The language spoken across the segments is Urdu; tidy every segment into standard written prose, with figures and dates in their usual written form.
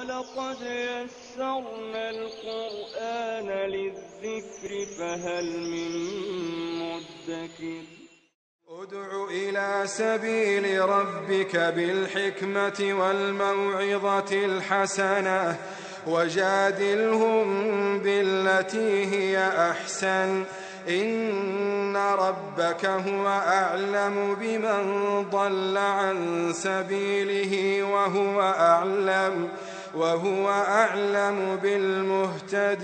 وَلَقَدْ يَسَّرْنَا الْقُرْآنَ لِلذِّكْرِ فَهَلْ مِن مُّدَّكِرٍ ادع إلى سبيل ربك بالحكمة والموعظة الحسنة وجادلهم بالتي هي أحسن إن ربك هو أعلم بمن ضل عن سبيله وهو أعلم بالمهتدين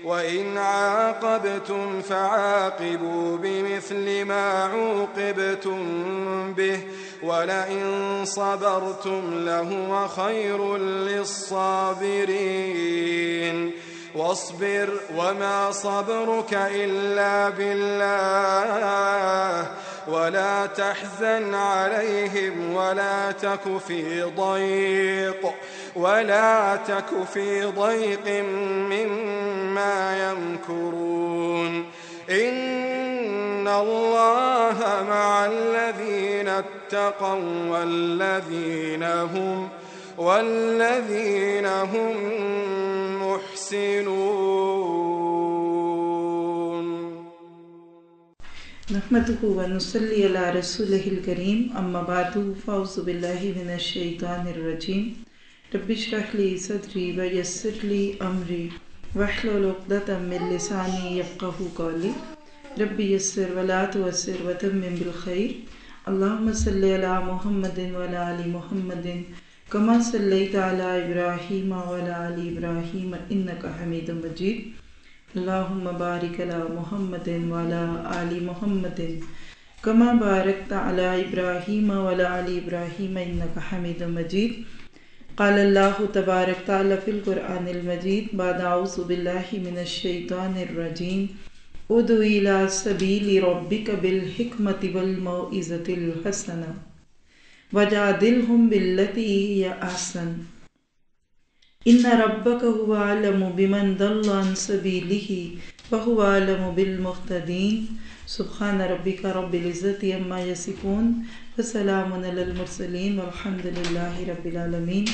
وإن عاقبتم فعاقبوا بمثل ما عوقبتم به ولئن صبرتم لهو خير للصابرين واصبر وما صبرك إلا بالله ولا تحزن عليهم ولا تك في ضيق مما يمكرون إن الله مع الذين اتقوا والذين هم محسنون. نحمده ونصلي على رسوله الكريم أما بعد فأعوذ بالله من الشيطان الرجيم رب اشرح لي صدري ويسر لي أمري واحلل عقدة من لساني يفقهوا قولي رب يسر ولا تعسر وتمم بالخير اللهم صل على محمد وعلى آل محمد كما صليت على إبراهيم وعلى آل إبراهيم إنك حميد مجيد اللهم بارك على محمد وعلى آل محمد كما باركت على إبراهيم وعلى آل إبراهيم إنك حميد مجيد. قال الله تبارك تعالى في القرآن المجيد بعد أعوذ بالله من الشيطان الرجيم ادع إلى سبيل ربك بالحكمة والموعظة الحسنة وجادلهم بالتي هي أحسن إن ربك هو أعلم بمن ضل عن سبيله وهو أعلم بالمهتدين. سبحان ربك رب العزة عما يصفون وسلام على المرسلين والحمد لله رب العالمین.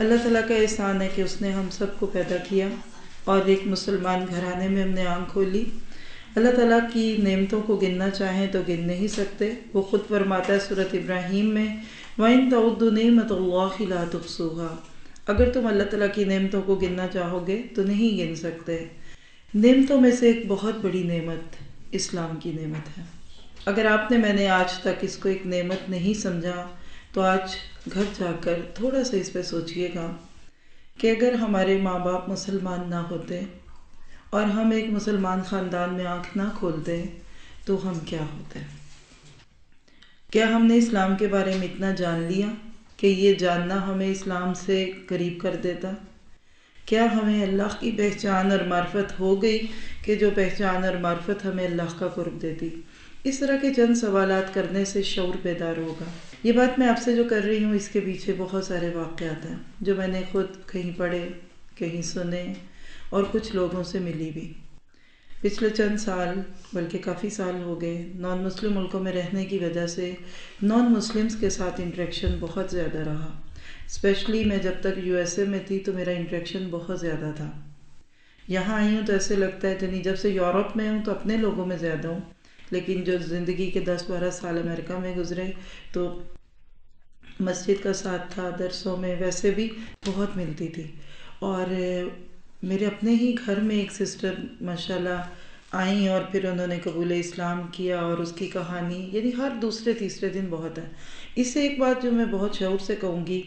اللہ تعالیٰ کا احسان ہے کہ اس نے ہم سب کو پیدا کیا اور ایک مسلمان گھرانے میں ہم نے آنکھ کھولی. اللہ تعالیٰ کی نعمتوں کو گننا چاہیں تو گن نہیں سکتے. وہ خود فرماتا ہے سورۃ ابراہیم میں وَإِن تَعُدُّوا نِعْمَتَ اللَّهِ لَا تُحْصُوهَا. اگر تم اللہ تعالیٰ کی نعمتوں کو گننا چاہو گے تو نہیں گن سکتے. نعمتوں میں سے ایک بہت بڑی نعمت اسلام کی نعمت ہے. اگر آپ نے میں نے آج تک اس کو ایک نعمت نہیں سمجھا تو آج گھر جا کر تھوڑا سا اس پہ سوچئے گا کہ اگر ہمارے ماں باپ مسلمان نہ ہوتے اور ہم ایک مسلمان خاندان میں آنکھ نہ کھولتے تو ہم کیا ہوتے. کیا ہم نے اسلام کے بارے میں اتنا جان لیا کہ یہ جاننا ہمیں اسلام سے قریب کر دیتا؟ کیا ہمیں اللہ کی پہچان اور معرفت ہو گئی کہ جو پہچان اور معرفت ہمیں اللہ کا قرب دیتی؟ اس طرح کے چند سوالات کرنے سے شعور بیدار ہوگا. یہ بات میں آپ سے جو کر رہی ہوں اس کے پیچھے بہت سارے واقعات ہیں جو میں نے خود کہیں پڑھے کہیں سنے اور کچھ لوگوں سے ملی بھی. پچھلے چند سال بلکہ کافی سال ہو گئے نان مسلم ملکوں میں رہنے کی وجہ سے نان مسلمز کے ساتھ انٹریکشن بہت زیادہ رہا. اسپیشلی میں جب تک USA میں تھی تو میرا انٹریکشن بہت زیادہ تھا. یہاں آئی ہوں تو ایسے لگتا ہے یعنی جب سے یورپ میں ہوں تو اپنے لوگوں میں زیادہ ہوں، لیکن جو زندگی کے 10-12 سال امریکہ میں گزرے تو مسجد کا ساتھ تھا، درسوں میں ویسے بھی بہت ملتی تھی. اور میرے اپنے ہی گھر میں ایک سسٹر ماشاءاللہ آئیں اور پھر انہوں نے قبول اسلام کیا اور اس کی کہانی یعنی ہر دوسرے تیسرے دن بہت ہے. اس سے ایک بات جو میں بہت شعور سے کہوں گی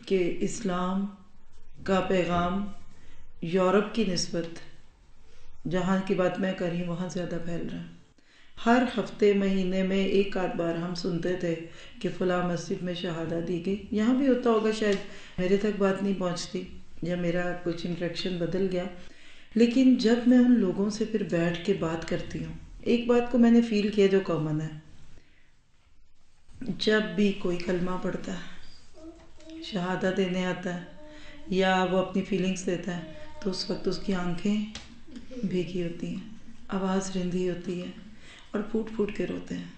کہ اسلام کا پیغام یورپ کی نسبت جہاں کی بات میں کر رہی ہوں وہاں زیادہ پھیل رہا ہے. ہر ہفتے مہینے میں ایک آدھ بار ہم سنتے تھے کہ فلاں مسجد میں شہادت دی گئی. یہاں بھی ہوتا ہوگا، شاید میرے تک بات نہیں پہنچتی یا میرا کچھ انٹریکشن بدل گیا. لیکن جب میں ان لوگوں سے پھر بیٹھ کے بات کرتی ہوں ایک بات کو میں نے فیل کیا جو کامن ہے. جب بھی کوئی کلمہ پڑھتا ہے، شہادت دینے آتا ہے یا وہ اپنی فیلنگز دیتا ہے تو اس وقت اس کی آنکھیں بھیگی ہوتی ہیں، آواز رندھی ہوتی ہے اور پھوٹ پھوٹ کے روتے ہیں.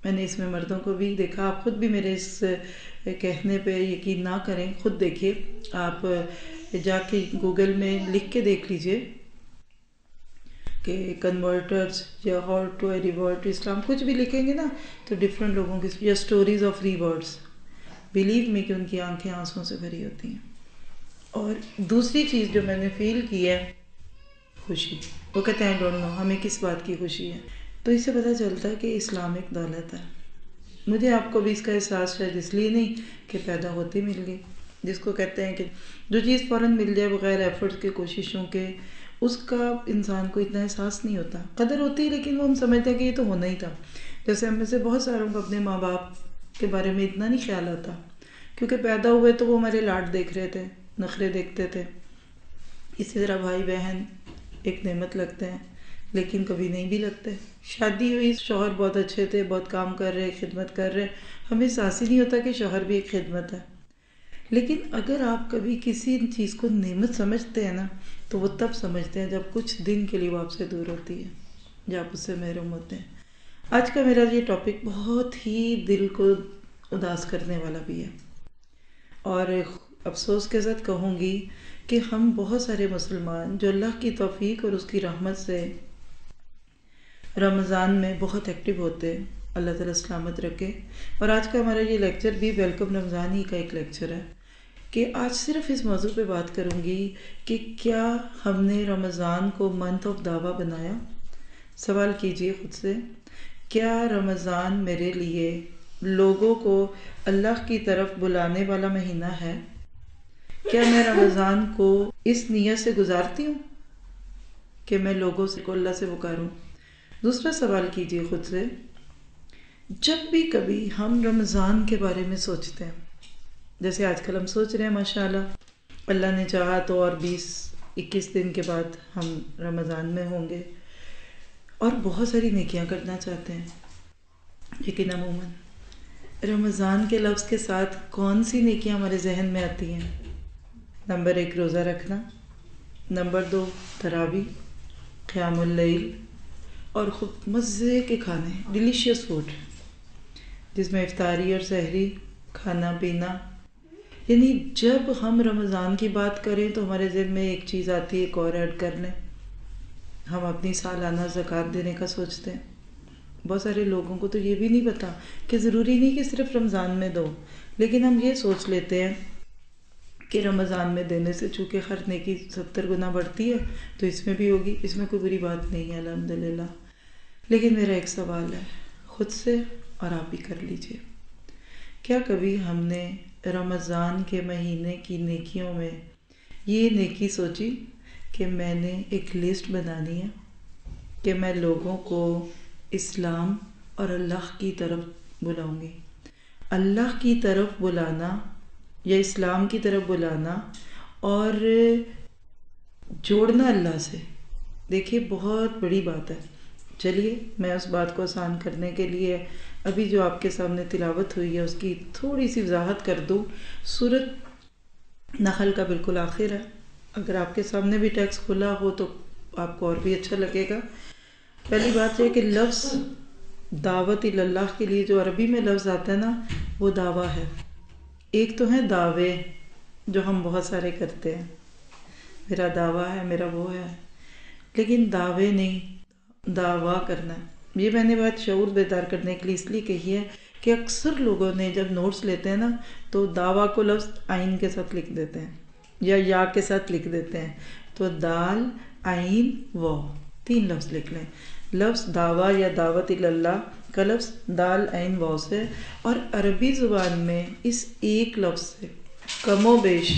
میں نے اس میں مردوں کو بھی دیکھا، آپ خود بھی میرے اس کہنے پہ یقین نہ کریں، خود دیکھیے، آپ جا کے گوگل میں لکھ کے دیکھ لیجئے کہ کنورٹرز یا ہاؤ ٹو ریورٹ اسلام، کچھ بھی لکھیں گے نا تو ڈفرینٹ لوگوں کی یا stories of reverts, believe me کہ ان کی آنکھیں آنسوں سے بھری ہوتی ہیں۔ اور دوسری چیز جو میں نے فیل کی ہے، خوشی، وہ کہتے ہیں ڈونٹ نو ہمیں کس بات کی خوشی ہے، تو اس سے پتہ چلتا ہے کہ اسلام ایک دولت ہے۔ مجھے آپ کو بھی اس کا احساس شاید اس لیے نہیں کہ پیدا ہوتی مل گئی، جس کو کہتے ہیں کہ جو چیز فوراً مل جائے بغیر ایفرٹس کے، کوششوں کے، اس کا انسان کو اتنا احساس نہیں ہوتا، قدر ہوتی ہے لیکن وہ ہم سمجھتے ہیں کہ یہ تو ہونا ہی تھا۔ جیسے ہم میں سے بہت ساروں کو اپنے ماں باپ کے بارے میں اتنا نہیں خیال آتا، کیونکہ پیدا ہوئے تو وہ ہمارے لاڈ دیکھ رہے تھے، نخرے دیکھتے تھے۔ اسی طرح بھائی بہن ایک نعمت لگتے ہیں لیکن کبھی نہیں بھی لگتے۔ شادی ہوئی، شوہر بہت اچھے تھے، بہت کام کر رہے، خدمت کر رہے، ہمیں احساس ہی نہیں ہوتا کہ شوہر بھی ایک خدمت ہے۔ لیکن اگر آپ کبھی کسی چیز کو نعمت سمجھتے ہیں نا تو وہ تب سمجھتے ہیں جب کچھ دن کے لیے وہ آپ سے دور ہوتی ہے، جب آپ اس سے محروم ہوتے ہیں۔ آج کا میرا یہ ٹاپک بہت ہی دل کو اداس کرنے والا بھی ہے، اور افسوس کے ساتھ کہوں گی کہ ہم بہت سارے مسلمان جو اللہ کی توفیق اور اس کی رحمت سے رمضان میں بہت ایکٹیو ہوتے ہیں، اللہ تعالیٰ سلامت رکھے۔ اور آج کا ہمارا یہ لیکچر بھی ویلکم رمضان ہی کا ایک لیکچر ہے کہ آج صرف اس موضوع پہ بات کروں گی کہ کیا ہم نے رمضان کو منتھ آف دعویٰ بنایا؟ سوال کیجئے خود سے، کیا رمضان میرے لیے لوگوں کو اللہ کی طرف بلانے والا مہینہ ہے؟ کیا میں رمضان کو اس نیت سے گزارتی ہوں کہ میں لوگوں کو اللہ سے پکاروں؟ دوسرا سوال کیجئے خود سے، جب بھی کبھی ہم رمضان کے بارے میں سوچتے ہیں، جیسے آج کل ہم سوچ رہے ہیں ماشاءاللہ اللہ نے چاہا تو اور 20-21 دن کے بعد ہم رمضان میں ہوں گے اور بہت ساری نیکیاں کرنا چاہتے ہیں، لیکن عموماً رمضان کے لفظ کے ساتھ کون سی نیکیاں ہمارے ذہن میں آتی ہیں؟ نمبر 1 روزہ رکھنا، نمبر 2 تراویح، قیام اللیل، اور خوب مزے کے کھانے، ڈیلیشیس فوڈ جس میں افطاری اور سحری، کھانا پینا۔ یعنی جب ہم رمضان کی بات کریں تو ہمارے ذہن میں ایک چیز آتی ہے، ایک اور ایڈ کر لیں، ہم اپنی سالانہ زکوٰۃ دینے کا سوچتے ہیں۔ بہت سارے لوگوں کو تو یہ بھی نہیں پتا کہ ضروری نہیں کہ صرف رمضان میں دو، لیکن ہم یہ سوچ لیتے ہیں کہ رمضان میں دینے سے چونکہ ہر نیکی 70 گنا بڑھتی ہے تو اس میں بھی ہوگی، اس میں کوئی بری بات نہیں ہے الحمدللہ۔ لیکن میرا ایک سوال ہے خود سے، اور آپ بھی کر لیجئے، کیا کبھی ہم نے رمضان کے مہینے کی نیکیوں میں یہ نیکی سوچی کہ میں نے ایک لسٹ بنانی ہے کہ میں لوگوں کو اسلام اور اللہ کی طرف بلاؤں گی؟ اللہ کی طرف بلانا یا اسلام کی طرف بلانا اور جوڑنا اللہ سے، دیکھیے بہت بڑی بات ہے۔ چلیے میں اس بات کو آسان کرنے کے لیے ابھی جو آپ کے سامنے تلاوت ہوئی ہے اس کی تھوڑی سی وضاحت کر دوں۔ سورۃ نحل کا بالکل آخر ہے، اگر آپ کے سامنے بھی ٹیکسٹ کھلا ہو تو آپ کو اور بھی اچھا لگے گا۔ پہلی بات یہ کہ لفظ دعوت اللہ کے لیے جو عربی میں لفظ آتا ہے نا وہ دعویٰ ہے۔ ایک تو ہے دعوے جو ہم بہت سارے کرتے ہیں، میرا دعویٰ ہے، میرا وہ ہے، لیکن دعوے نہیں، دعویٰ کرنا۔ یہ میں نے بات شعور بیدار کرنے کے لیے اس لیے کہی ہے کہ اکثر لوگوں نے جب نوٹس لیتے ہیں نا تو دعویٰ کو لفظ عین کے ساتھ لکھ دیتے ہیں یا کے ساتھ لکھ دیتے ہیں، تو دال عین واو 3 لفظ لکھ لیں۔ لفظ دعویٰ یا دعوت اللہ کا لفظ دال عین واو سے، اور عربی زبان میں اس ایک لفظ سے کم و بیش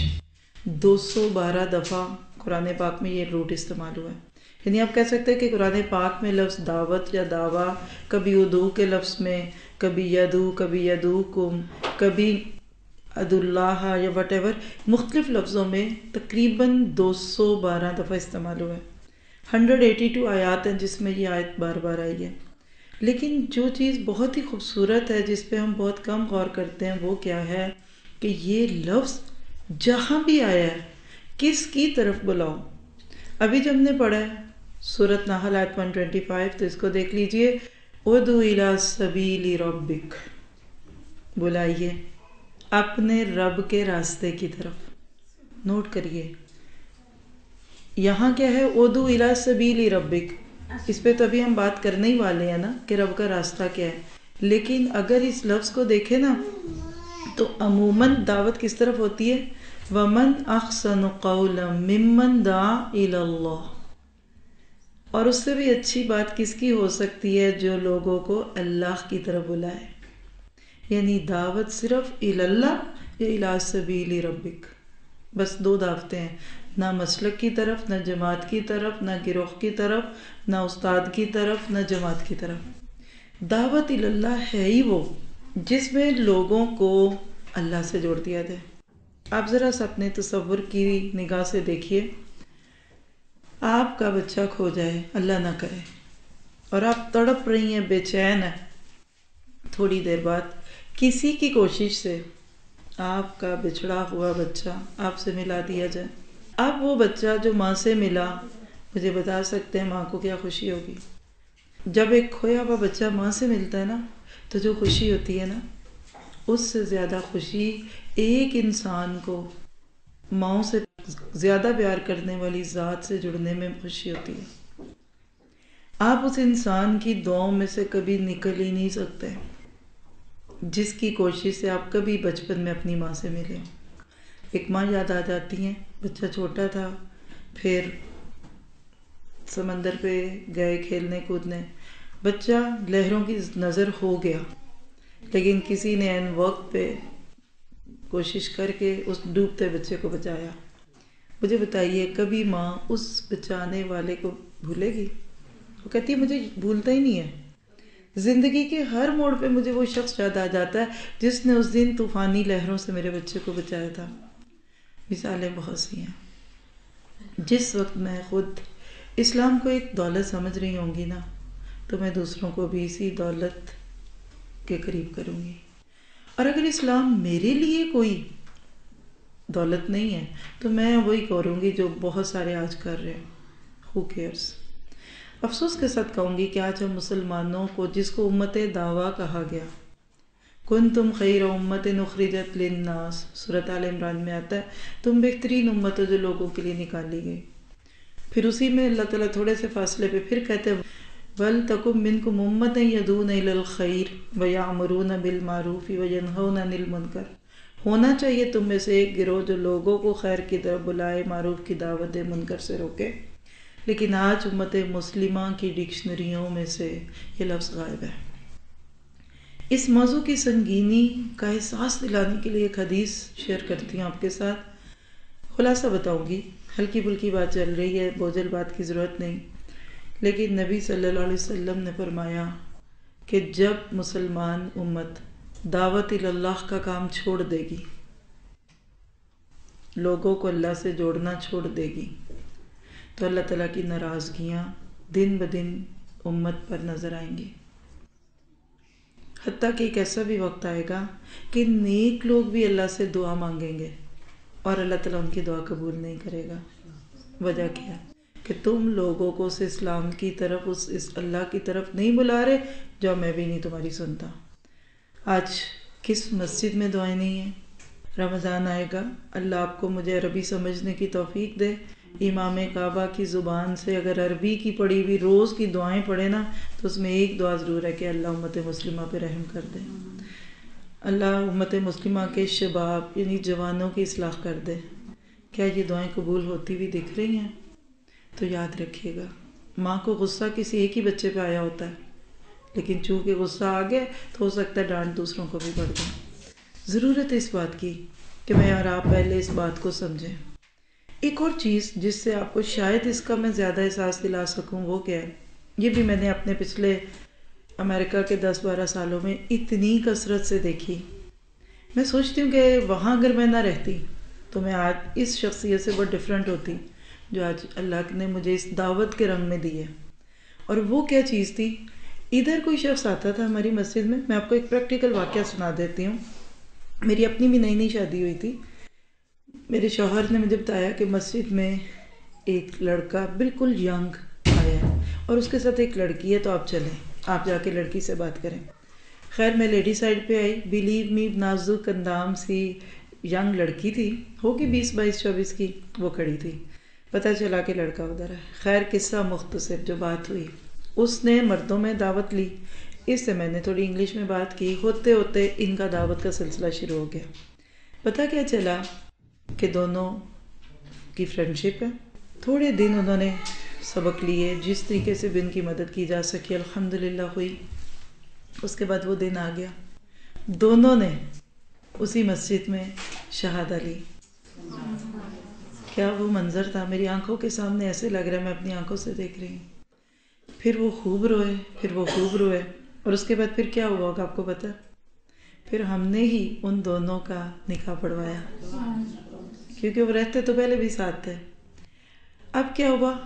212 دفعہ قرآن پاک میں یہ روٹ استعمال ہوا ہے۔ یعنی آپ کہہ سکتے ہیں کہ قرآن پاک میں لفظ دعوت یا دعویٰ کبھی ادعو کے لفظ میں، کبھی یدعو، کبھی یدعوکم، کبھی ادعو اللہ یا وٹ ایور، مختلف لفظوں میں تقریباً 212 دفعہ استعمال ہوا ہے۔ 182 آیات ہیں جس میں یہ آیت بار بار آئی ہے۔ لیکن جو چیز بہت ہی خوبصورت ہے جس پہ ہم بہت کم غور کرتے ہیں وہ کیا ہے کہ یہ لفظ جہاں بھی آیا ہے کس کی طرف بلاؤ۔ ابھی جو ہم نے پڑھا ہے سورۃ نحل آیت 125، تو اس کو دیکھ لیجئے، ادعو الی سبیل ربک، بلائیے اپنے رب کے راستے کی طرف. نوٹ کریے یہاں کیا ہے، ادعو الی سبیل ربک. اس پہ تو ابھی ہم بات کرنے ہی والے ہیں نا کہ رب کا راستہ کیا ہے. لیکن اگر اس لفظ کو دیکھیں نا تو عموماً دعوت کس طرف ہوتی ہے، وَمَنْ أَحْسَنُ قَوْلًا مِّمَّنْ دَعَا إِلَى اللَّهِ. اور اس سے بھی اچھی بات کس کی ہو سکتی ہے، جو لوگوں کو اللہ کی طرف بلائے. یعنی دعوت صرف الی اللہ یا الی سبیل ربک. بس دو دعوتیں ہیں، نہ مسلک کی طرف، نہ جماعت کی طرف، نہ گروہ کی طرف، نہ استاد کی طرف، نہ جماعت کی طرف. دعوت الی اللہ ہے ہی وہ جس میں لوگوں کو اللہ سے جوڑ دیا جائے. آپ ذرا سا اپنے تصور کی نگاہ سے دیکھیے، آپ کا بچہ کھو جائے، اللہ نہ کرے، اور آپ تڑپ رہی ہیں، بے چین ہیں. تھوڑی دیر بعد کسی کی کوشش سے آپ کا بچھڑا ہوا بچہ آپ سے ملا دیا جائے. اب وہ بچہ جو ماں سے ملا، مجھے بتا سکتے ہیں ماں کو کیا خوشی ہوگی؟ جب ایک کھویا ہوا بچہ ماں سے ملتا ہے نا تو جو خوشی ہوتی ہے نا، اس سے زیادہ خوشی ایک انسان کو ماں سے زیادہ پیار کرنے والی ذات سے جڑنے میں خوشی ہوتی ہے. آپ اس انسان کی دعاؤں میں سے کبھی نکل ہی نہیں سکتے جس کی کوشش سے آپ کبھی بچپن میں اپنی ماں سے ملے. ایک ماں یاد آ جاتی ہیں، بچہ چھوٹا تھا، پھر سمندر پہ گئے کھیلنے کودنے، بچہ لہروں کی نظر ہو گیا، لیکن کسی نے عین وقت پہ کوشش کر کے اس ڈوبتے بچے کو بچایا. مجھے بتائیے کبھی ماں اس بچانے والے کو بھولے گی؟ وہ کہتی ہے مجھے بھولتا ہی نہیں ہے. زندگی کے ہر موڑ پہ مجھے وہ شخص یاد آ جاتا ہے جس نے اس دن طوفانی لہروں سے میرے بچے کو بچایا تھا. مثالیں بہت سی ہیں. جس وقت میں خود اسلام کو ایک دولت سمجھ رہی ہوں گی نا، تو میں دوسروں کو بھی اسی دولت کے قریب کروں گی. اور اگر اسلام میرے لیے کوئی دولت نہیں ہے تو میں وہی کروں گی جو بہت سارے آج کر رہے ہیں. Who cares؟ افسوس کے ساتھ کہوں گی کہ آج ہم مسلمانوں کو، جس کو امت دعویٰ کہا گیا، کنتم خیر امت اخرجت للناس، سورۃ آل عمران میں آتا ہے تم بہترین امت ہو جو لوگوں کے لیے نکالی گئی. پھر اسی میں اللہ تعالیٰ تھوڑے سے فاصلے پہ پھر کہتے ہیں وَلْتَكُن مِّنْكُمْ أُمَّةٌ يَدْعُونَ إِلَى الْخَيْرِ وَيَأْمُرُونَ بِالْمَعْرُوفِ وَيَنْهَوْنَ عَنِ الْمُنكَرِ. ہونا چاہیے تم میں سے ایک گروہ جو لوگوں کو خیر کی طرف بلائے، معروف کی دعوت دے، منکر سے روکے. لیکن آج امت مسلمہ کی ڈکشنریوں میں سے یہ لفظ غائب ہے. اس موضوع کی سنگینی کا احساس دلانے کے لیے ایک حدیث شیئر کرتی ہوں آپ کے ساتھ. خلاصہ بتاؤں گی، ہلکی پھلکی بات چل رہی ہے، بوجھل بات کی ضرورت نہیں. لیکن نبی صلی اللہ علیہ وسلم نے فرمایا کہ جب مسلمان امت دعوت اللہ کا کام چھوڑ دے گی، لوگوں کو اللہ سے جوڑنا چھوڑ دے گی، تو اللہ تعالیٰ کی ناراضگیاں دن بدن امت پر نظر آئیں گی. حتیٰ کہ ایک ایسا بھی وقت آئے گا کہ نیک لوگ بھی اللہ سے دعا مانگیں گے اور اللہ تعالیٰ ان کی دعا قبول نہیں کرے گا. وجہ کیا ہے؟ کہ تم لوگوں کو اس اسلام کی طرف، اس اللہ کی طرف نہیں بلا رہے، جو میں بھی نہیں تمہاری سنتا. آج کس مسجد میں دعائیں نہیں ہیں؟ رمضان آئے گا، اللہ آپ کو مجھے عربی سمجھنے کی توفیق دے. امام کعبہ کی زبان سے اگر عربی کی پڑھی ہوئی روز کی دعائیں پڑھے نا، تو اس میں ایک دعا ضرور ہے کہ اللہ امت مسلمہ پہ رحم کر دے، اللہ امت مسلمہ کے شباب یعنی جوانوں کی اصلاح کر دے. کیا یہ دعائیں قبول ہوتی ہوئی دکھ رہی ہیں؟ تو یاد رکھیے گا، ماں کو غصہ کسی ایک ہی بچے پہ آیا ہوتا ہے، لیکن چونکہ غصہ آ گیا تو ہو سکتا ہے ڈانٹ دوسروں کو بھی پڑ جائے. ضرورت ہے اس بات کی کہ میں اور آپ پہلے اس بات کو سمجھیں. ایک اور چیز جس سے آپ کو شاید اس کا میں زیادہ احساس دلا سکوں وہ کیا ہے، یہ بھی میں نے اپنے پچھلے امریکہ کے 10-12 سالوں میں اتنی کثرت سے دیکھی. میں سوچتی ہوں کہ وہاں اگر میں نہ رہتی تو میں آج اس شخصیت سے بہت ڈیفرنٹ ہوتی جو آج اللہ نے مجھے اس دعوت کے رنگ میں دی ہے. اور وہ کیا چیز تھی؟ ادھر کوئی شخص آتا تھا ہماری مسجد میں آپ کو ایک پریکٹیکل واقعہ سنا دیتی ہوں. میری اپنی بھی نئی شادی ہوئی تھی. میرے شوہر نے مجھے بتایا کہ مسجد میں ایک لڑکا بالکل ینگ آیا ہے اور اس کے ساتھ ایک لڑکی ہے، تو آپ چلیں، آپ جا کے لڑکی سے بات کریں. خیر میں لیڈی سائڈ پہ آئی، بلیو می نازک اندام سی ینگ لڑکی تھی، ہوگی 20-22-24 کی، وہ کھڑی تھی، پتہ چلا کہ لڑکا ادھر ہے۔ خیر قصہ مختصر جو بات ہوئی، اس نے مردوں میں دعوت لی، اس سے میں نے تھوڑی انگلش میں بات کی، ہوتے ہوتے ان کا دعوت کا سلسلہ شروع ہو گیا۔ پتہ کیا چلا کہ دونوں کی فرینڈشپ ہے۔ تھوڑے دن انہوں نے سبق لیے، جس طریقے سے بھی ان کی مدد کی جا سکی الحمدللہ ہوئی۔ اس کے بعد وہ دن آ گیا، دونوں نے اسی مسجد میں شہادہ لی۔ کیا وہ منظر تھا، میری آنکھوں کے سامنے ایسے لگ رہا ہے میں اپنی آنکھوں سے دیکھ رہی ہوں۔ پھر وہ خوب روئے، پھر وہ خوب روئے، اور اس کے بعد پھر کیا ہوا ہوگا آپ کو پتہ؟ پھر ہم نے ہی ان دونوں کا نکاح پڑھوایا، کیونکہ وہ رہتے تو پہلے بھی ساتھ تھے۔ اب کیا ہوا،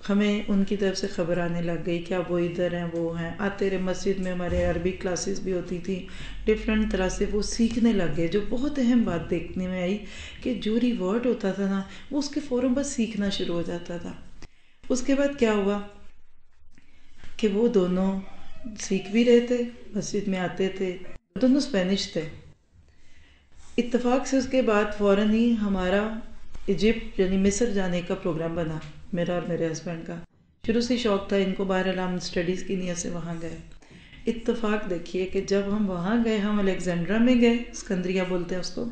ہمیں ان کی طرف سے خبر آنے لگ گئی کہ اب وہ ادھر ہیں، وہ ہیں، آتے رہے مسجد میں، ہمارے عربی کلاسز بھی ہوتی تھی، ڈفرینٹ طرح سے وہ سیکھنے لگ گئے۔ جو بہت اہم بات دیکھنے میں آئی کہ جو ریورڈ ہوتا تھا نا، وہ اس کے فوراً بس سیکھنا شروع ہو جاتا تھا۔ اس کے بعد کیا ہوا کہ وہ دونوں سیکھ بھی رہے تھے، مسجد میں آتے تھے، دونوں اسپینش تھے۔ اتفاق سے اس کے بعد فوراً ہی ہمارا ایجپٹ یعنی مصر جانے کا پروگرام بنا، میرا اور میرے ہسبینڈ کا۔ شروع سے شوق تھا ان کو، بہرحال ہم اسٹڈیز کی نیت سے وہاں گئے۔ اتفاق دیکھیے کہ جب ہم وہاں گئے، ہم الیگزینڈرا میں گئے، اسکندریہ بولتے ہیں اس کو،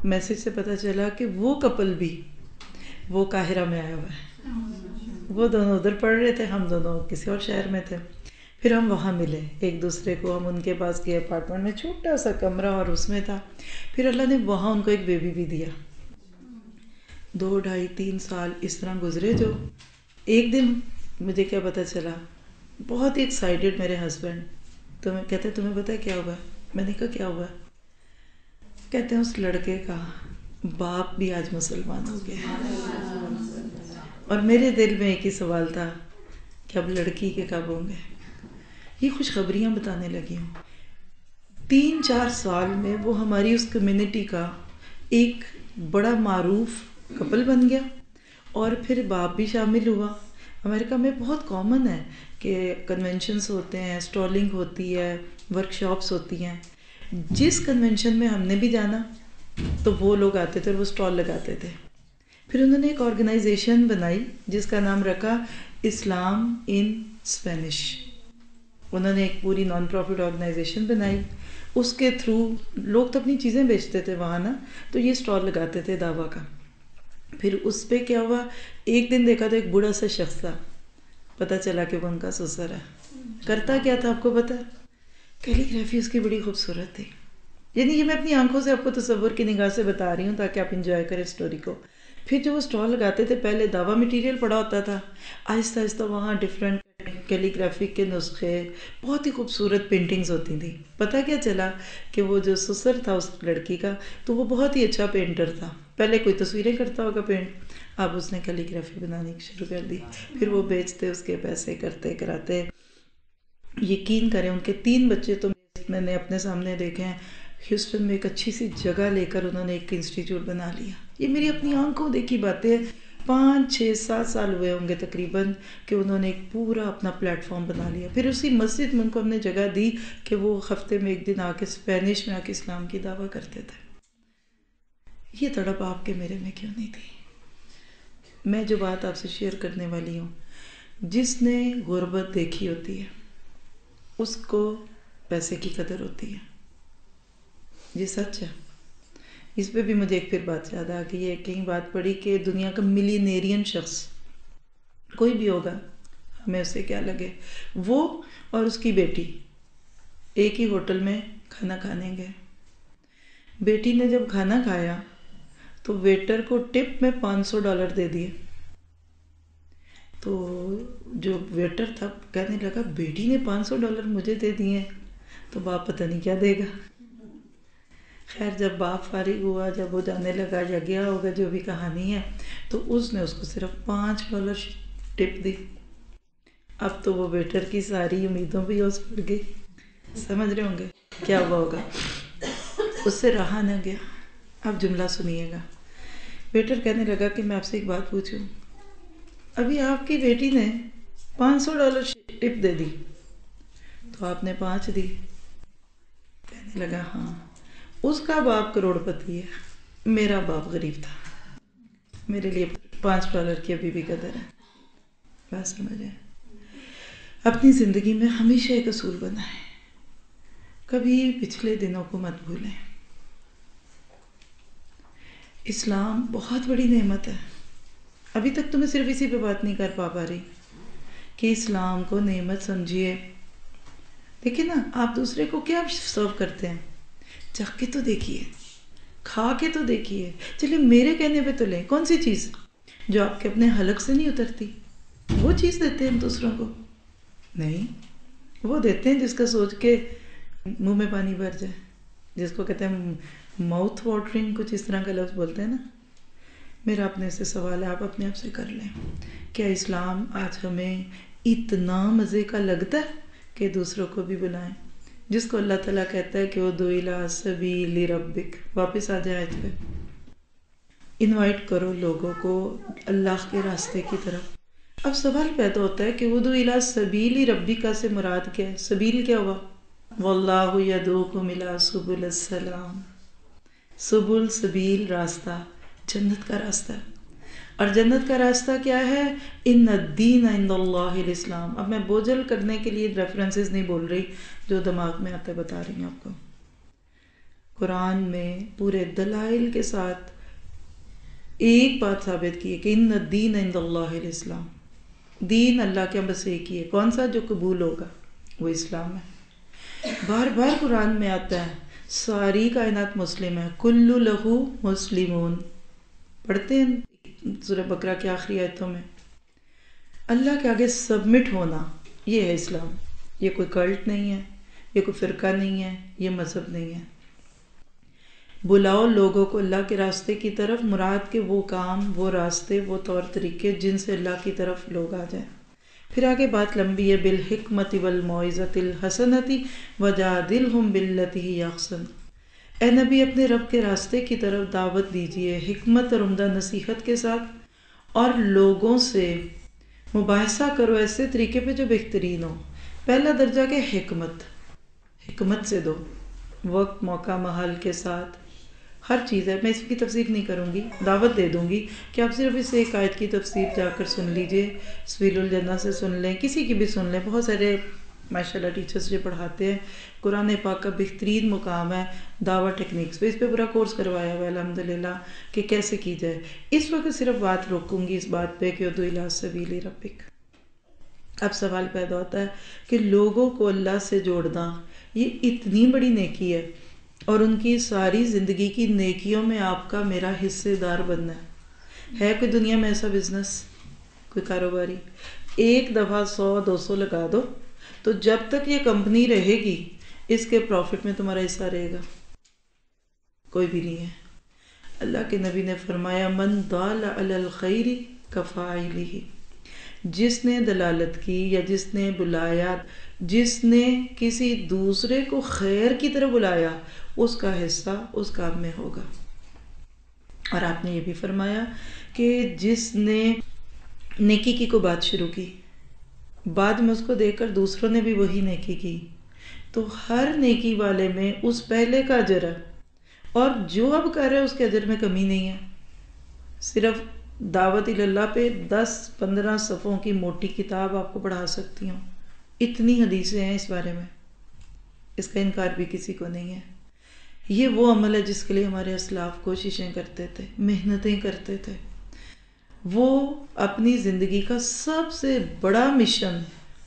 میسج سے پتہ چلا کہ وہ کپل بھی وہ قاہرہ میں آیا ہوا ہے۔ وہ دونوں ادھر پڑھ رہے تھے، ہم دونوں کسی اور شہر میں تھے۔ پھر ہم وہاں ملے ایک دوسرے کو، ہم ان کے پاس گئے اپارٹمنٹ میں، چھوٹا سا کمرہ اور اس میں تھا۔ پھر اللہ نے وہاں ان کو ایک بیبی بھی دیا۔ 2, 2.5, 3 سال اس طرح گزرے۔ جو ایک دن مجھے کیا پتہ چلا، بہت ہی ایکسائٹیڈ میرے ہسبینڈ، تو میں کہتے تمہیں پتہ کیا ہوا ہے؟ میں نے کہا کیا ہوا ہے؟ کہتے ہیں اس لڑکے کا باپ بھی آج مسلمان ہو گیا۔ اور میرے دل میں ایک ہی سوال تھا کہ اب لڑکی کے کب ہوں گے؟ یہ خوشخبریاں بتانے لگی ہوں۔ 3-4 سال میں وہ ہماری اس کمیونٹی کا ایک بڑا معروف کپل بن گیا، اور پھر باپ بھی شامل ہوا۔ امریکہ میں بہت کامن ہے کہ کنونشنز ہوتے ہیں، اسٹالنگ ہوتی ہے، ورک شاپس ہوتی ہیں۔ جس کنونشن میں ہم نے بھی جانا تو وہ لوگ آتے تھے اور وہ اسٹال لگاتے تھے۔ پھر انہوں نے ایک آرگنائزیشن بنائی جس کا نام رکھا اسلام ان اسپینش۔ انہوں نے ایک پوری نان پروفٹ آرگنائزیشن بنائی، اس کے تھرو لوگ تو اپنی چیزیں بیچتے تھے وہاں نا، تو یہ اسٹال لگاتے تھے دعویٰ کا۔ پھر اس پہ کیا ہوا، ایک دن دیکھا تو ایک بوڑھا سا شخص تھا، پتہ چلا کہ وہ ان کا سسر ہے۔ کرتا کیا تھا آپ کو پتہ؟ کیلی گرافی اس کی بڑی خوبصورت تھی۔ یعنی یہ میں اپنی آنکھوں سے آپ کو تصور کی نگاہ سے بتا رہی ہوں تاکہ آپ انجوائے کریں اسٹوری کو۔ پھر جو وہ اسٹال لگاتے تھے، پہلے دعویٰ مٹیریل پڑا ہوتا تھا، آہستہ آہستہ وہاں ڈفرینٹ کیلی گرافی کے نسخے، بہت ہی خوبصورت پینٹنگز ہوتی تھیں۔ پتہ کیا چلا کہ وہ جو سسر تھا اس لڑکی کا، تو وہ بہت ہی اچھا پینٹر تھا، پہلے کوئی تصویریں کرتا ہوگا پینٹ، اب اس نے کیلی گرافی بنانی شروع کر دی۔ پھر وہ بیچتے، اس کے پیسے کرتے کراتے، یقین کریں ان کے 3 بچے تو میں نے اپنے سامنے دیکھے ہیں۔ ہیوسٹن میں ایک اچھی سی جگہ لے کر انہوں نے ایک انسٹیٹیوٹ بنا لیا۔ یہ میری اپنی آنکھوں دیکھی باتیں، 5, 6, 7 سال ہوئے ہوں گے تقریباً کہ انہوں نے ایک پورا اپنا پلیٹ فارم بنا لیا۔ پھر اسی مسجد میں ان کو ہم نے جگہ دی کہ وہ ہفتے میں ایک دن آ کے اسپینش میں آ کے اسلام کی دعویٰ کرتے تھے۔ یہ تڑپ آپ کے میرے میں کیوں نہیں تھی؟ میں جو بات آپ سے شیئر کرنے والی ہوں، جس نے غربت دیکھی ہوتی ہے اس کو پیسے کی قدر ہوتی ہے۔ یہ سچ ہے۔ اس پہ بھی مجھے ایک پھر بات یاد آ گئی ہے، کہیں بات پڑھی کہ دنیا کا ملینیرین شخص کوئی بھی ہوگا، ہمیں اسے کیا لگے، وہ اور اس کی بیٹی ایک ہی ہوٹل میں کھانا کھانے گئے۔ بیٹی نے جب کھانا کھایا تو ویٹر کو ٹپ میں $500 دے دیے۔ تو جو ویٹر تھا کہنے لگا بیٹی نے $500 مجھے دے دیے، تو باپ پتہ نہیں کیا دے گا۔ خیر جب باپ فارغ ہوا، جب وہ جانے لگا یا گیا ہوگا، جو بھی کہانی ہے، تو اس نے اس کو صرف $5 ٹپ دی۔ اب تو وہ ویٹر کی ساری امیدوں بھی اوس پڑ گئی۔ سمجھ رہے ہوں گے کیا ہوا ہوگا؟ اس سے رہا نہ گیا۔ اب جملہ سنیے گا۔ ویٹر کہنے لگا کہ میں آپ سے ایک بات پوچھوں، ابھی آپ کی بیٹی نے $500 ٹپ دے دی، تو تو آپ نے 5 دی. کہنے لگا ہاں اس کا باپ کروڑ پتی ہے، میرا باپ غریب تھا، میرے لیے $5 کی ابھی بھی قدر ہے. بات سمجھے؟ اپنی زندگی میں ہمیشہ ایک اصول بنائیں، کبھی پچھلے دنوں کو مت بھولیں. اسلام بہت بڑی نعمت ہے. ابھی تک تو میں صرف اسی پہ بات نہیں کر پا رہی کہ اسلام کو نعمت سمجھیے. دیکھیں نا، آپ دوسرے کو کیا سرو کرتے ہیں، چکھ کے تو دیکھیے، کھا کے تو دیکھیے. چلیے میرے کہنے پہ تو لیں، کون سی چیز جو آپ کے اپنے حلق سے نہیں اترتی، وہ چیز دیتے ہیں ہم دوسروں کو؟ نہیں، وہ دیتے ہیں جس کا سوچ کے منہ میں پانی بھر جائے، جس کو کہتے ہیں ماؤتھ واٹرنگ، کچھ اس طرح کا لفظ بولتے ہیں نا. میرا اپنے سے سوال ہے، آپ اپنے آپ سے کر لیں، کیا اسلام آج ہمیں اتنا مزے کا لگتا ہے کہ دوسروں کو بھی بلائیں؟ جس کو اللہ تعالیٰ کہتا ہے کہ ادعو الی سبیل ربک، واپس آ جائے آیت پہ، انوائٹ کرو لوگوں کو اللہ کے راستے کی طرف. اب سوال پیدا ہوتا ہے کہ ادعو الی سبیل ربک سے مراد کیا ہے؟ سبیل کیا ہوا؟ واللہ یدعوکم الی سبل السلام. سبل، سبیل، راستہ، جنت کا راستہ. اور جنت کا راستہ کیا ہے؟ ان الدین عند اللہ الاسلام. اب میں بوجھل کرنے کے لیے ریفرنسز نہیں بول رہی، جو دماغ میں آتا ہے بتا رہی ہوں آپ کو. قرآن میں پورے دلائل کے ساتھ ایک بات ثابت کی ہے کہ ان الدین عند اللہ الاسلام. دین اللہ کے بس ایک ہی ہے، کون سا؟ جو قبول ہوگا، وہ اسلام ہے. بار بار قرآن میں آتا ہے ساری کائنات مسلم ہے، کل لہو مسلمون. پڑھتے ہیں سورہ بقرہ کے آخری آیتوں میں. اللہ کے آگے سبمٹ ہونا، یہ ہے اسلام. یہ کوئی کلٹ نہیں ہے، یہ کوئی فرقہ نہیں ہے، یہ مذہب نہیں ہے. بلاؤ لوگوں کو اللہ کے راستے کی طرف، مراد کے وہ کام، وہ راستے، وہ طور طریقے جن سے اللہ کی طرف لوگ آ جائیں. پھر آگے بات لمبی ہے، بالحکمت والموعظۃ الحسنۃ وجادلہم باللتی ہی احسن. اے نبی اپنے رب کے راستے کی طرف دعوت دیجیے حکمت اور عمدہ نصیحت کے ساتھ، اور لوگوں سے مباحثہ کرو ایسے طریقے پہ جو بہترین ہو. پہلا درجہ کہ حکمت سے دو، وقت، موقع، محل کے ساتھ ہر چیز ہے. میں اس کی تفسیر نہیں کروں گی، دعوت دے دوں گی کہ آپ صرف اس ایک آیت کی تفسیر جا کر سن لیجئے، سبیل الجنہ سے سن لیں، کسی کی بھی سن لیں. بہت سارے ماشاءاللہ ٹیچرز جو پڑھاتے ہیں. قرآن پاک کا بہترین مقام ہے دعوت ٹیکنیکس پہ، اس پہ پورا کورس کروایا ہوا ہے الحمدللہ کہ کیسے کی جائے. اس وقت صرف بات روکوں گی اس بات پہ کہ ادعو الی سبیل ربک. اب سوال پیدا ہوتا ہے کہ لوگوں کو اللہ سے جوڑنا یہ اتنی بڑی نیکی ہے، اور ان کی ساری زندگی کی نیکیوں میں آپ کا میرا حصے دار بننا ہے کوئی دنیا میں ایسا بزنس، کوئی کاروباری؟ ایک دفعہ 100-200 لگا دو تو جب تک یہ کمپنی رہے گی اس کے پروفٹ میں تمہارا حصہ رہے گا؟ کوئی بھی نہیں ہے. اللہ کے نبی نے فرمایا من دال علی الخیر کفاعلہ. جس نے دلالت کی یا جس نے بلایا، جس نے کسی دوسرے کو خیر کی طرف بلایا، اس کا حصہ اس کام میں ہوگا. اور آپ نے یہ بھی فرمایا کہ جس نے نیکی کی کوئی بات شروع کی، بعد میں اس کو دیکھ کر دوسروں نے بھی وہی نیکی کی، تو ہر نیکی والے میں اس پہلے کا اجر ہے، اور جو اب کر رہے ہیں اس کے اجر میں کمی نہیں ہے. صرف دعوت اللہ پہ 10-15 صفحوں کی موٹی کتاب آپ کو پڑھا سکتی ہوں. اتنی حدیثیں ہیں اس بارے میں، اس کا انکار بھی کسی کو نہیں ہے. یہ وہ عمل ہے جس کے لیے ہمارے اسلاف کوششیں کرتے تھے، محنتیں کرتے تھے. وہ اپنی زندگی کا سب سے بڑا مشن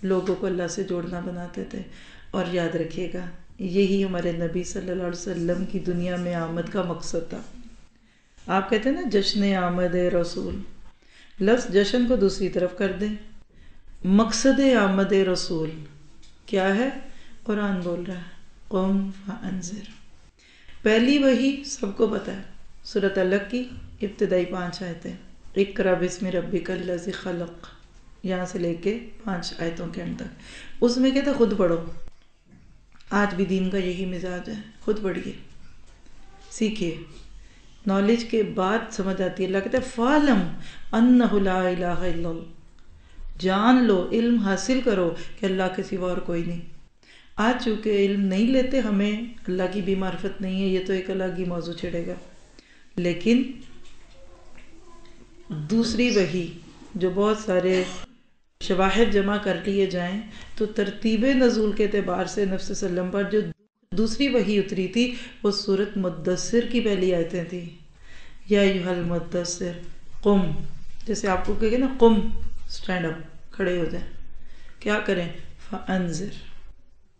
لوگوں کو اللہ سے جوڑنا بناتے تھے. اور یاد رکھیے گا یہی ہمارے نبی صلی اللہ علیہ وسلم کی دنیا میں آمد کا مقصد تھا. آپ کہتے ہیں نا جشن آمد رسول، لفظ جشن کو دوسری طرف کر دیں. مقصد آمد رسول کیا ہے؟ قرآن بول رہا ہے قم فانذر. پہلی وحی سب کو پتہ ہے، سورۃ الگ کی ابتدائی 5 آیتیں، اقرأ بسم ربک الذی خلق، یہاں سے لے کے 5 آیتوں کے اندر. اس میں کہتا ہے خود پڑھو. آج بھی دین کا یہی مزاج ہے، خود پڑھیے، سیکھیے. نالج کے بعد سمجھ آتی ہے. اللہ کہتا ہے فَعْلَمْ أَنَّهُ لَا إِلَٰهَ إِلَّا اللَّهُ. جان لو، علم حاصل کرو کہ اللہ کے سوا اور کوئی نہیں. آج چونکہ علم نہیں لیتے، ہمیں اللہ کی بھی معرفت نہیں ہے، یہ تو ایک الگ ہی موضوع چھڑے گا، لیکن دوسری وحی جو بہت سارے شواہد جمع کر لیے جائیں تو ترتیب نزول کے اعتبار سے نبی صلی اللہ علیہ وسلم پر جو دوسری وحی اتری تھی وہ سورۃ مدثر کی پہلی آیتیں تھیں. یا ایھا المدثر قم، جیسے آپ کو کہے نا قم، سٹینڈ اپ، کھڑے ہو جائیں، کیا کریں؟ فانذر،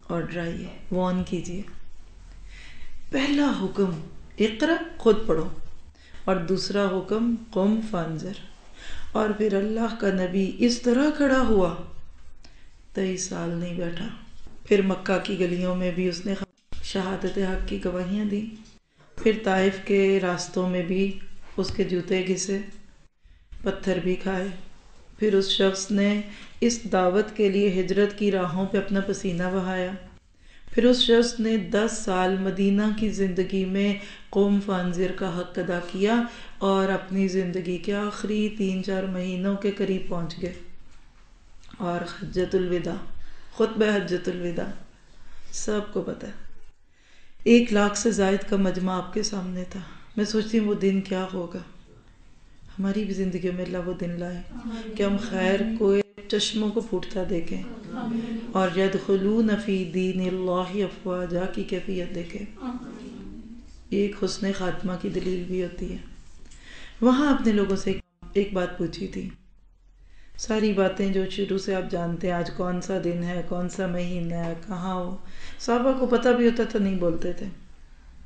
اور ڈرائیے، وارن کیجیے. پہلا حکم اقرا، خود پڑھو، اور دوسرا حکم قم فانذر. اور پھر اللہ کا نبی اس طرح کھڑا ہوا، 23 سال نہیں بیٹھا. پھر مکہ کی گلیوں میں بھی اس نے شہادت حق کی گواہیاں دیں، پھر طائف کے راستوں میں بھی اس کے جوتے گھسے، پتھر بھی کھائے. پھر اس شخص نے اس دعوت کے لیے ہجرت کی راہوں پہ اپنا پسینہ بہایا. پھر اس شخص نے 10 سال مدینہ کی زندگی میں قوم فانذر کا حق ادا کیا اور اپنی زندگی کے آخری 3-4 مہینوں کے قریب پہنچ گئے. اور حجۃ الوداع، خطبہ حجۃ الوداع سب کو پتہ ہے. 1 لاکھ سے زائد کا مجمع آپ کے سامنے تھا. میں سوچتی ہوں وہ دن کیا ہوگا. ہماری بھی زندگیوں میں اللہ وہ دن لائے کہ ہم خیر کو چشموں کو پھوٹتا دیکھیں اور یدخلون فی دین اللہ افواجا کی کیفیت دیکھیں. ایک حسن خاتمہ کی دلیل بھی ہوتی ہے. وہاں اپنے لوگوں سے ایک بات پوچھی تھی. ساری باتیں جو شروع سے آپ جانتے ہیں، آج کون سا دن ہے، کون سا مہینہ ہے، کہاں ہو، صحابہ کو پتہ بھی ہوتا تھا، نہیں بولتے تھے.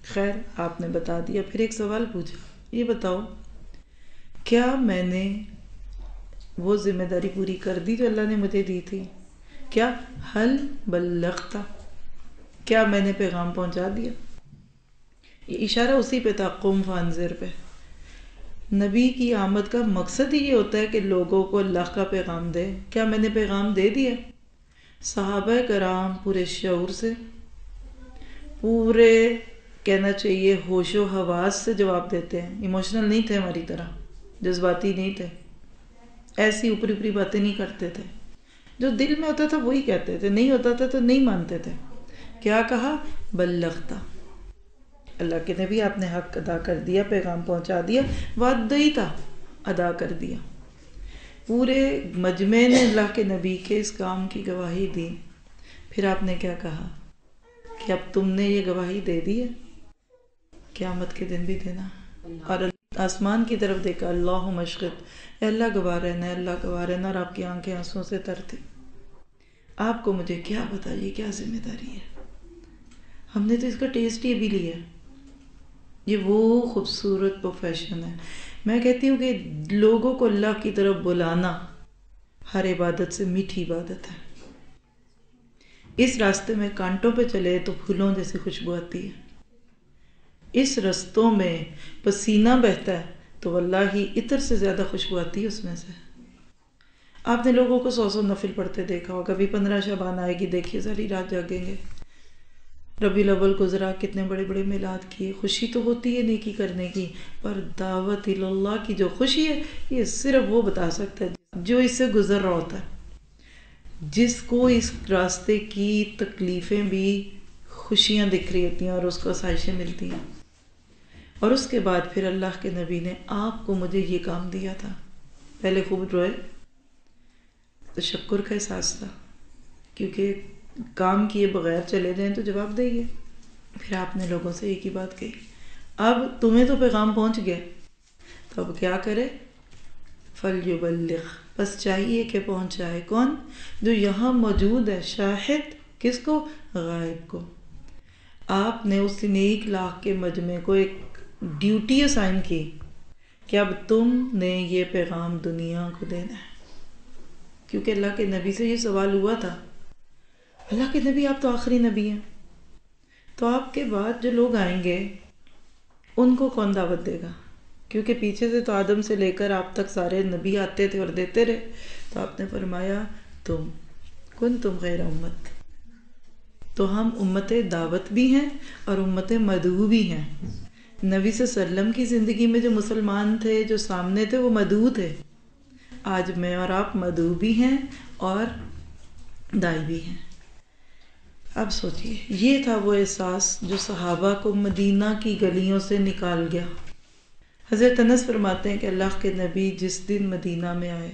خیر آپ نے بتا دیا. پھر ایک سوال پوچھا، یہ بتاؤ کیا میں نے وہ ذمہ داری پوری کر دی جو اللہ نے مجھے دی تھی؟ کیا حل بلغت، کیا میں نے پیغام پہنچا دیا؟ یہ اشارہ اسی پہ تھا، قم فانذر پہ. نبی کی آمد کا مقصد ہی یہ ہوتا ہے کہ لوگوں کو اللہ کا پیغام دے. کیا میں نے پیغام دے دیا؟ صحابہ کرام پورے شعور سے، پورے کہنا چاہیے ہوش و حواس سے جواب دیتے ہیں. ایموشنل نہیں تھے ہماری طرح، جذباتی نہیں تھے، ایسی اوپری اوپری باتیں نہیں کرتے تھے. جو دل میں ہوتا تھا وہی کہتے تھے، نہیں ہوتا تھا تو نہیں مانتے تھے. کیا کہا؟ بلغتا، اللہ کے نبی آپ نے حق ادا کر دیا، پیغام پہنچا دیا. وادیتا، ادا کر دیا. پورے مجمع نے اللہ کے نبی کے اس کام کی گواہی دی. پھر آپ نے کیا کہا کہ اب تم نے یہ گواہی دے دی ہے، قیامت کے دن بھی دینا. اور آسمان کی طرف دیکھا، اللہ مشقت، اے اللہ گواہ رہنا، اللہ گواہ رہنا. اور آپ کی آنکھیں آنسوں سے تر تھی. آپ کو مجھے کیا بتائیے کیا ذمہ داری ہے. ہم نے تو اس کا ٹیسٹ ہی ابھی لیا ہے. یہ وہ خوبصورت پروفیشن ہے. میں کہتی ہوں کہ لوگوں کو اللہ کی طرف بلانا ہر عبادت سے میٹھی عبادت ہے. اس راستے میں کانٹوں پہ چلے تو پھولوں جیسی خوشبو آتی ہے. اس رستوں میں پسینہ بہتا ہے تو واللہ ہی عطر سے زیادہ خوشبو آتی ہے اس میں سے. آپ نے لوگوں کو 100 نفل پڑھتے دیکھا ہو. کبھی 15 شعبان آئے گی، دیکھیے ساری رات جاگیں گے. ربیع الاول گزرا، کتنے بڑے بڑے میلاد کیے. خوشی تو ہوتی ہے نیکی کرنے کی، پر دعوت اللہ کی جو خوشی ہے یہ صرف وہ بتا سکتا ہے جو اس سے گزر رہا ہوتا ہے، جس کو اس راستے کی تکلیفیں بھی خوشیاں دکھ رہی ہوتی ہیں اور اس کو آسائشیں ملتی ہیں. اور اس کے بعد پھر اللہ کے نبی نے آپ کو مجھے یہ کام دیا تھا. پہلے خوب روئے، تشکر کا احساس تھا، کیونکہ کام کیے بغیر چلے جائیں تو جواب دیں گے. پھر آپ نے لوگوں سے ایک ہی بات کہی، اب تمہیں تو پیغام پہنچ گیا، تو اب کیا کرے؟ فَلْيُبَلِّغْ، بس چاہیے کہ پہنچائے. کون؟ جو یہاں موجود ہے. شاہد کس کو؟ غائب کو. آپ نے اس 1 لاکھ کے مجمع کو ایک ڈیوٹی اسائن کی کہ اب تم نے یہ پیغام دنیا کو دینا ہے. کیونکہ اللہ کے نبی سے یہ سوال ہوا تھا، اللہ کے نبی آپ تو آخری نبی ہیں، تو آپ کے بعد جو لوگ آئیں گے ان کو کون دعوت دے گا؟ کیونکہ پیچھے سے تو آدم سے لے کر آپ تک سارے نبی آتے تھے اور دیتے رہے. تو آپ نے فرمایا تم کنتم خیر امت، تو ہم امت دعوت بھی ہیں اور امت مدعو بھی ہیں. نبی صلی اللہ علیہ وسلم کی زندگی میں جو مسلمان تھے، جو سامنے تھے، وہ مدعو تھے. آج میں اور آپ مدعو بھی ہیں اور داعی بھی ہیں. اب سوچئے، یہ تھا وہ احساس جو صحابہ کو مدینہ کی گلیوں سے نکال گیا۔ حضرت انس فرماتے ہیں کہ اللہ کے نبی جس دن مدینہ میں آئے،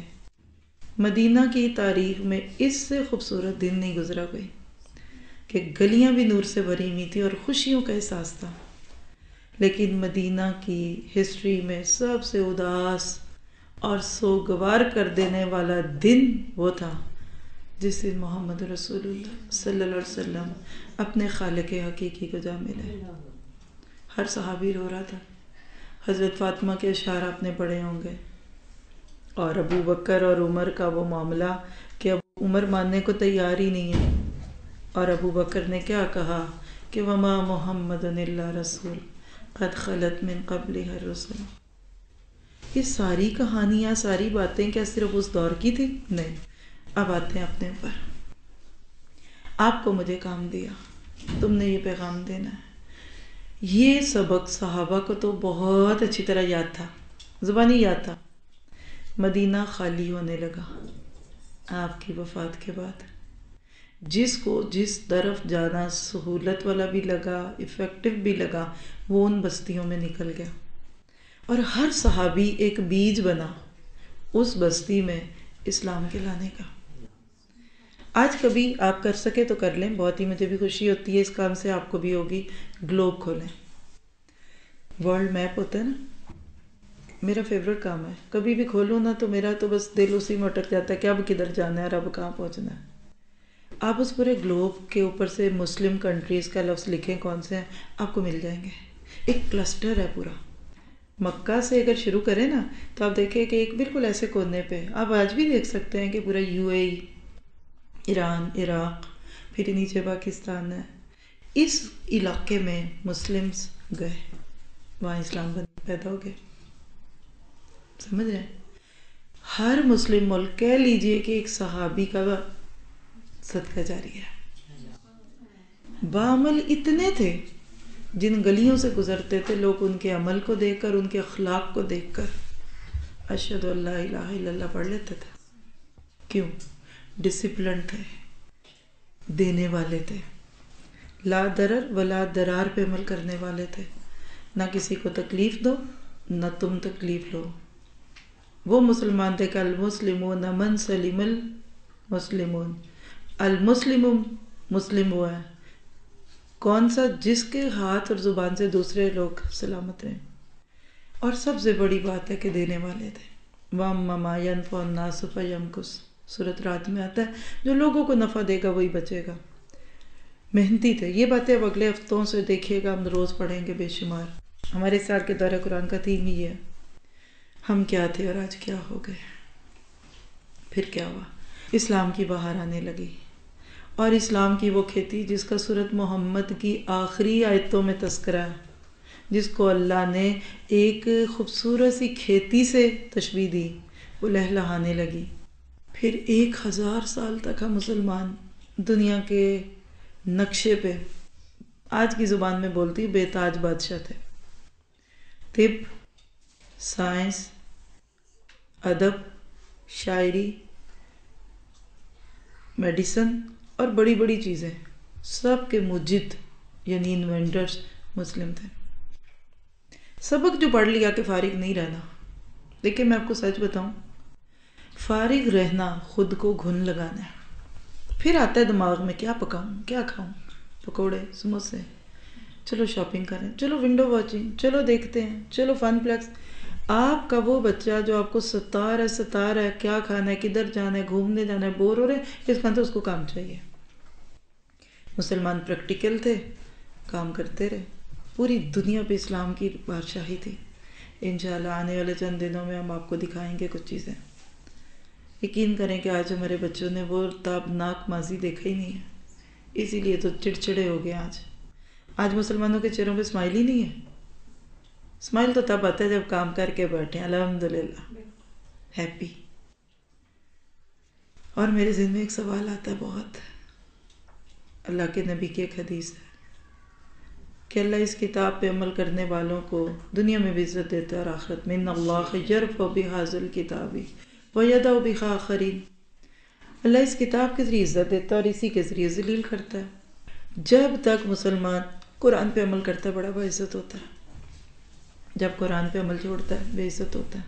مدینہ کی تاریخ میں اس سے خوبصورت دن نہیں گزرا کوئی، کہ گلیاں بھی نور سے بھری ہوئی تھیں اور خوشیوں کا احساس تھا۔ لیکن مدینہ کی ہسٹری میں سب سے اداس اور سوگوار کر دینے والا دن وہ تھا جس دن محمد رسول اللہ صلی اللہ علیہ وسلم اپنے خالق حقیقی کو جا ملے۔ ہر صحابی رو رہا تھا۔ حضرت فاطمہ کے اشعار آپ نے پڑھے ہوں گے، اور ابو بکر اور عمر کا وہ معاملہ کہ اب عمر ماننے کو تیار ہی نہیں ہے، اور ابو بکر نے کیا کہا کہ وما محمد الا رسول قد خلت من قبلہ الرسل۔ یہ ساری کہانیاں، ساری باتیں کیا صرف اس دور کی تھی؟ نہیں۔ اب آتے ہیں اپنے اوپر۔ آپ کو مجھے کام دیا، تم نے یہ پیغام دینا ہے۔ یہ سبق صحابہ کو تو بہت اچھی طرح یاد تھا، زبانی یاد تھا۔ مدینہ خالی ہونے لگا آپ کی وفات کے بعد۔ جس کو جس طرف جانا سہولت والا بھی لگا، افیکٹو بھی لگا، وہ ان بستیوں میں نکل گیا، اور ہر صحابی ایک بیج بنا اس بستی میں اسلام کے لانے کا۔ آج کبھی آپ کر سکے تو کر لیں، بہت ہی مجھے بھی خوشی ہوتی ہے اس کام سے، آپ کو بھی ہوگی۔ گلوب کھولیں، ورلڈ میپ ہوتا ہے نا، میرا فیوریٹ کام ہے۔ کبھی بھی کھولوں نا تو میرا تو بس دل اسی میں اٹک جاتا ہے کہ اب کدھر جانا ہے اور اب کہاں پہنچنا ہے۔ آپ اس پورے گلوب کے اوپر سے مسلم کنٹریز کا لفظ لکھیں کون سے ہیں، آپ کو مل جائیں گے۔ ایک کلسٹر ہے پورا۔ مکہ سے اگر شروع کریں نا تو آپ دیکھیں کہ ایک بالکل ایسے کونے پہ آپ آج بھی دیکھ سکتے ہیں کہ پورا UAE، ایران، عراق، پھر نیچے پاکستان ہے۔ اس علاقے میں مسلمز گئے، وہاں اسلام پیدا ہو گئے۔ سمجھ رہے ہیں؟ ہر مسلم ملک کہہ لیجئے کہ ایک صحابی کا صدقہ جاری ہے۔ بعمل اتنے تھے، جن گلیوں سے گزرتے تھے لوگ ان کے عمل کو دیکھ کر، ان کے اخلاق کو دیکھ کر اشہد ان لا الہ الا اللہ پڑھ لیتے تھے۔ کیوں؟ ڈسپلن تھے، دینے والے تھے، لا ضرر ولا ضرار پہ عمل کرنے والے تھے۔ نہ کسی کو تکلیف دو، نہ تم تکلیف لو۔ وہ مسلمان تھے کہ المسلمون من سلم المسلمون۔ المسلم مسلم ہوا ہے کون سا؟ جس کے ہاتھ اور زبان سے دوسرے لوگ سلامت رہیں۔ اور سب سے بڑی بات ہے کہ دینے والے تھے۔ وَأَمَّا مَا يَنْفَعُ النَّاسَ فَيَمْكُثْ، سورۃ رات میں آتا ہے جو لوگوں کو نفع دے گا وہی بچے گا۔ محنتی تھے۔ یہ باتیں اب اگلے ہفتوں سے دیکھیے گا، ہم روز پڑھیں گے بے شمار۔ ہمارے سال کے دورہ قرآن کا تھیم ہی ہے ہم کیا تھے اور آج کیا ہو گئے۔ پھر کیا ہوا؟ اسلام کی بہار آنے لگی، اور اسلام کی وہ کھیتی جس کا سورۃ محمد کی آخری آیتوں میں تذکرہ ہے، جس کو اللہ نے ایک خوبصورت سی کھیتی سے تشبیہ دی، وہ لہلہانے لگی۔ پھر 1000 سال تک ہم مسلمان دنیا کے نقشے پہ، آج کی زبان میں بولتی بے تاج بادشاہ تھے۔ طب، سائنس، ادب، شاعری، میڈیسن اور بڑی بڑی چیزیں، سب کے موجد یعنی انوینٹرز مسلم تھے۔ سبق جو پڑھ لیا کہ فارغ نہیں رہنا۔ لیکن میں آپ کو سچ بتاؤں، فارغ رہنا خود کو گھن لگانا ہے۔ پھر آتا ہے دماغ میں کیا پکاؤں، کیا کھاؤں، پکوڑے، سموسے، چلو شاپنگ کریں، چلو ونڈو واچنگ، چلو دیکھتے ہیں، چلو فن پلیکس۔ آپ کا وہ بچہ جو آپ کو ستا ہے کیا کھانا ہے، کدھر جانا ہے، گھومنے جانا ہے، بور ہو رہے ہیں، اس کا تو اس کو کام چاہیے۔ مسلمان پریکٹیکل تھے، کام کرتے رہے۔ پوری دنیا پہ اسلام کی بادشاہی تھی۔ انشاءاللہ آنے والے چند دنوں میں ہم آپ کو دکھائیں گے کچھ چیزیں۔ یقین کریں کہ آج ہمارے بچوں نے وہ تابناک ماضی دیکھا ہی نہیں ہے، اسی لیے تو چڑچڑے ہو گئے۔ آج مسلمانوں کے چہروں پہ اسمائل ہی نہیں ہے۔ اسمائل تو تب آتا ہے جب کام کر کے بیٹھے ہیں، الحمدللہ ہیپی۔ اور میرے ذہن میں ایک سوال آتا ہے بہت، اللہ کے نبی کی ایک حدیث ہے کہ اللہ اس کتاب پہ عمل کرنے والوں کو دنیا میں بھی عزت دیتا ہے اور آخرت میں۔ ان اللہ یرفع بہذا الکتاب ویضع بہ آخرین۔ اللہ اس کتاب کے ذریعے عزت دیتا ہے اور اسی کے ذریعے ذلیل کرتا ہے۔ جب تک مسلمان قرآن پہ عمل کرتا ہے بڑا باعزت ہوتا ہے، جب قرآن پہ عمل چھوڑتا ہے بے عزت ہوتا ہے۔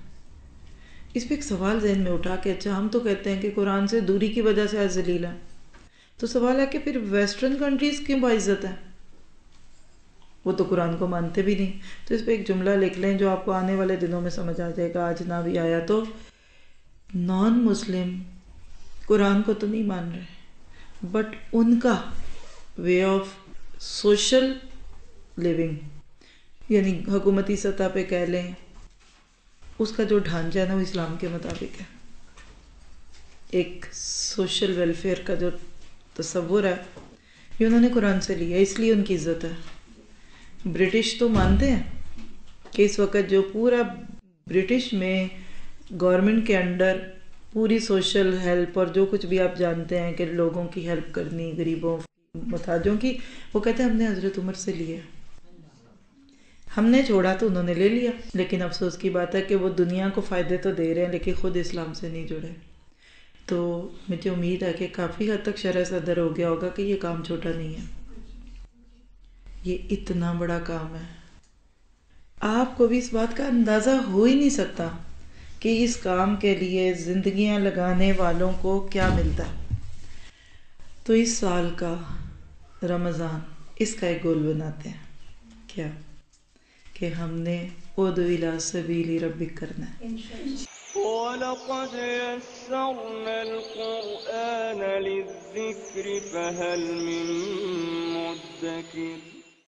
اس پہ ایک سوال ذہن میں اٹھا کہ اچھا ہم تو کہتے ہیں کہ قرآن سے دوری کی وجہ سے آج ذلیل ہے، تو سوال ہے کہ پھر ویسٹرن کنٹریز کیوں باعزت ہے؟ وہ تو قرآن کو مانتے بھی نہیں۔ تو اس پہ ایک جملہ لکھ لیں جو آپ کو آنے والے دنوں میں سمجھ آ جائے گا، آج نہ بھی آیا تو نان مسلم قرآن کو تو نہیں مان رہے، بٹ ان کا وے آف سوشل لیونگ، یعنی حکومتی سطح پہ کہہ لیں، اس کا جو ڈھانچہ ہے نا وہ اسلام کے مطابق ہے۔ ایک سوشل ویلفیئر کا جو تصور ہے یہ انہوں نے قرآن سے لیا، اس لیے ان کی عزت ہے۔ برٹش تو مانتے ہیں کہ اس وقت جو پورا برٹش میں گورنمنٹ کے انڈر پوری سوشل ہیلپ اور جو کچھ بھی آپ جانتے ہیں کہ لوگوں کی ہیلپ کرنی، غریبوں محتاجوں کی، وہ کہتے ہیں ہم نے حضرت عمر سے لیا، ہم نے چھوڑا تو انہوں نے لے لیا۔ لیکن افسوس کی بات ہے کہ وہ دنیا کو فائدے تو دے رہے ہیں لیکن خود اسلام سے نہیں جڑے۔ تو مجھے امید ہے کہ کافی حد تک شرح صدر ہو گیا ہوگا کہ یہ کام چھوٹا نہیں ہے، یہ اتنا بڑا کام ہے۔ آپ کو بھی اس بات کا اندازہ ہو ہی نہیں سکتا کہ اس کام کے لیے زندگیاں لگانے والوں کو کیا ملتا ہے۔ تو اس سال کا رمضان اس کا ایک گول بناتے ہیں، کیا کہ ہم نے ادعو الی سبیل ربک کرنا ہے۔ وَلَقَدْ يَسَّرْنَا الْقُرْآنَ لِلذِّكْرِ فَهَلْ مِن مُّدَّكِرٍ